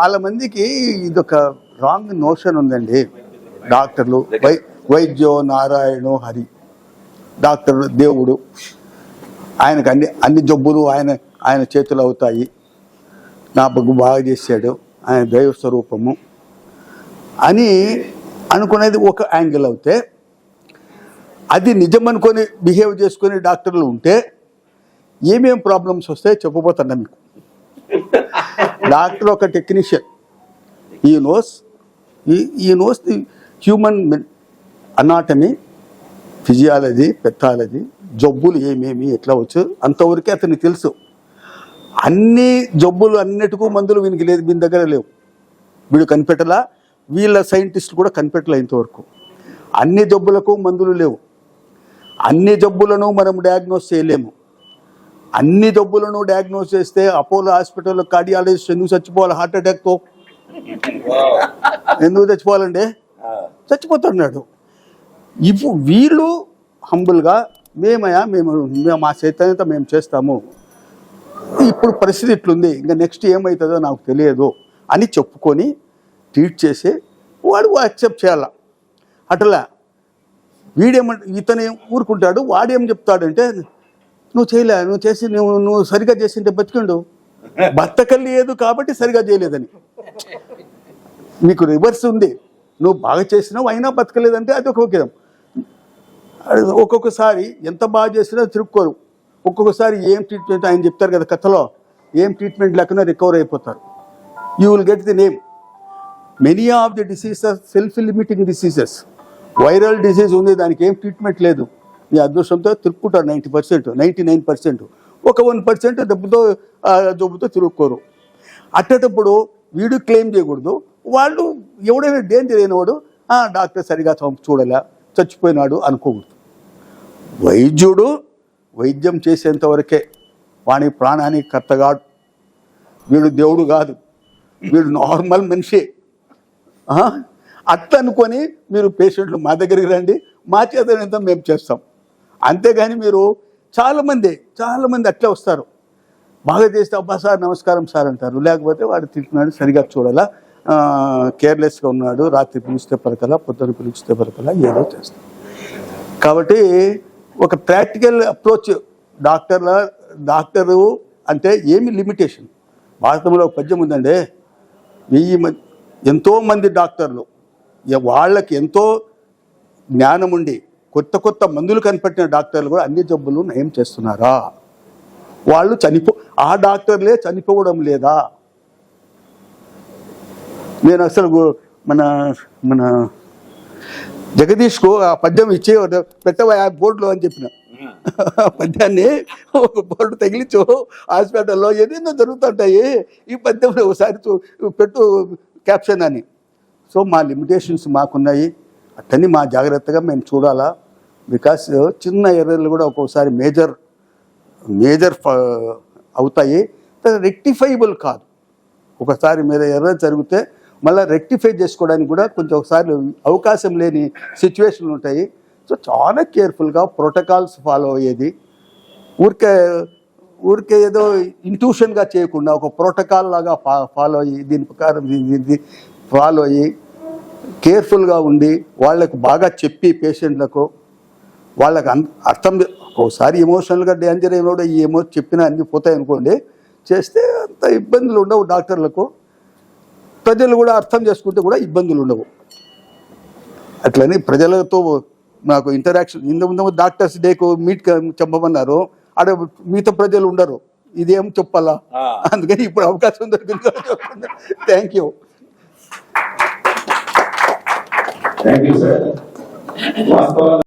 చాలా మందికి ఇదొక రాంగ్ నోషన్ ఉందండి. డాక్టర్లు వైద్యో నారాయణో హరి, డాక్టర్ దేవుడు, ఆయనకు అన్ని జబ్బులు ఆయన చేతులు అవుతాయి, నా బగ్గు బాగా చేశాడు, ఆయన దైవ స్వరూపము అని అనుకునేది ఒక యాంగిల్ అవుతే, అది నిజం అనుకొని బిహేవ్ చేసుకునే డాక్టర్లు ఉంటే ఏమేం ప్రాబ్లమ్స్ వస్తాయో చెప్పబోతున్నా మీకు. డాక్టర్ ఒక టెక్నీషియన్, ఈ knows the human anatomy, physiology, pathology, జబ్బులు ఏమేమి ఎట్లా వచ్చు అంతవరకే అతనికి తెలుసు. అన్ని జబ్బులు అన్నిటికూ మందులు వీనికి లేదు, వీని దగ్గర లేవు, వీడు కనిపెట్టలా, వీళ్ళ సైంటిస్టులు కూడా కనిపెట్టలే ఇంతవరకు. అన్ని జబ్బులకు మందులు లేవు, అన్ని జబ్బులను మనం డయాగ్నోస్ చేయలేము. అన్ని జబ్బులను డయాగ్నోస్ చేస్తే అపోలో హాస్పిటల్లో కార్డియాలజిస్ట్ ఎందుకు చచ్చిపోవాలి? హార్ట్ అటాక్తో ఎందుకు చచ్చిపోవాలండి? చచ్చిపోతున్నాడు. ఇప్పుడు వీళ్ళు హంబుల్గా మేము మా చైతన్యత మేము చేస్తాము, ఇప్పుడు పరిస్థితి ఇట్లుంది, ఇంకా నెక్స్ట్ ఏమవుతుందో నాకు తెలియదు అని చెప్పుకొని ట్రీట్ చేసి వాడు యాక్సెప్ట్ చేయాల. అట్లా ఇతను ఊరుకుంటాడు. వాడేం చెప్తాడంటే, నువ్వు చేయలే, నువ్వు చేసి నువ్వు సరిగా చేసింటే బతికిండు, బతకలేదు కాబట్టి సరిగా చేయలేదని. నీకు రివర్స్ ఉంది, నువ్వు బాగా చేసినావు అయినా బతకలేదంటే అది ఒక విధం. ఒక్కొక్కసారి ఎంత బాగా చేసినా తిరుక్కోరు. ఒక్కొక్కసారి ఏం ట్రీట్మెంట్ ఆయన చెప్తారు కదా కథలో, ఏం ట్రీట్మెంట్ లేకుండా రికవర్ అయిపోతారు. You will get the name. Many of the diseases are self limiting diseases. Viral disease ఉంది, దానికి ఏం ట్రీట్మెంట్ లేదు, మీ అదృష్టంతో తిరుక్కుంటారు 90%, 99%. ఒక 1% జబ్బుతో తిరుక్కోరు. అట్టేటప్పుడు వీడు క్లెయిమ్ చేయకూడదు. వాళ్ళు ఎవడైనా డేంజర్ అయినవాడు డాక్టర్ సరిగా చూడలే చచ్చిపోయినాడు అనుకోకూడదు. వైద్యుడు వైద్యం చేసేంత వరకే, వాని ప్రాణానికి కర్తగాడు. వీడు దేవుడు కాదు, వీడు నార్మల్ మనిషి. అట్లా అనుకొని మీరు పేషెంట్లు మా దగ్గరికి రండి, మా చేతనంతా మేము చేస్తాం. అంతేగాని మీరు చాలామంది అట్లే వస్తారు, బాగా చేస్తే అబ్బా సార్ నమస్కారం సార్ అంటారు, లేకపోతే వాడు తింటున్నాడు సరిగా చూడాలా, కేర్లెస్గా ఉన్నాడు, రాత్రి పిలిస్తే పలకలా, పొద్దున పిలిస్తే పలకలా, ఏదో చేస్తాం. కాబట్టి ఒక ప్రాక్టికల్ అప్రోచ్ డాక్టరు అంటే ఏమి లిమిటేషన్. భారతంలో ఒక పద్యం ఉందండి, 1000 ఎంతోమంది డాక్టర్లు, వాళ్ళకి ఎంతో జ్ఞానం ఉండి కొత్త మందులు కనిపెట్టిన డాక్టర్లు కూడా అన్ని జబ్బులు నయం చేస్తున్నారా? వాళ్ళు ఆ డాక్టర్లే చనిపోవడం లేదా? నేను అసలు మన జగదీష్కు ఆ పద్యం ఇచ్చి పెట్టవా బోర్డులో అని చెప్పిన. పద్యాన్ని ఒక బోర్డు తగిలించు, హాస్పిటల్లో ఏదైనా జరుగుతుంటాయి, ఈ పద్యంలో ఒకసారి పెట్టు క్యాప్షన్ అని. సో మా లిమిటేషన్స్ మాకున్నాయి, అట్టని మా జాగ్రత్తగా మేము చూడాలా. బికాస్ చిన్న ఎర్రర్లు కూడా ఒక్కొక్కసారి మేజర్ అవుతాయి, రెక్టిఫైబుల్ కాదు. ఒకసారి మీద ఎర్రర్ జరిగితే మళ్ళీ రెక్టిఫై చేసుకోవడానికి కూడా కొంచెం ఒకసారి అవకాశం లేని సిచ్యువేషన్లు ఉంటాయి. సో చాలా కేర్ఫుల్గా ప్రోటోకాల్స్ ఫాలో అయ్యేది, ఊరికే ఏదో ఇంట్యూషన్గా చేయకుండా ఒక ప్రోటోకాల్ లాగా ఫాలో అయ్యి, దీని ప్రకారం ఇది ఫాలో అయ్యి కేర్ఫుల్గా ఉండి వాళ్ళకు బాగా చెప్పి పేషెంట్లకు వాళ్ళకి అర్థం. ఒకసారి ఎమోషనల్గా డేంజర్ అయినప్పుడు చెప్పినా అన్నీ పోతాయి అనుకోండి, చేస్తే అంత ఇబ్బందులు ఉండవు డాక్టర్లకు. ప్రజలు కూడా అర్థం చేసుకుంటే కూడా ఇబ్బందులు ఉండవు. అట్లని ప్రజలతో నాకు ఇంటరాక్షన్, ఇంతకుముందు డాక్టర్స్ డేకు మీట్ చెప్పమన్నారు, ఆడ మిగతా ప్రజలు ఉండరు, ఇదేం చెప్పాలా, అందుకని ఇప్పుడు అవకాశం దొరికింది. Thank you. Thank you sir.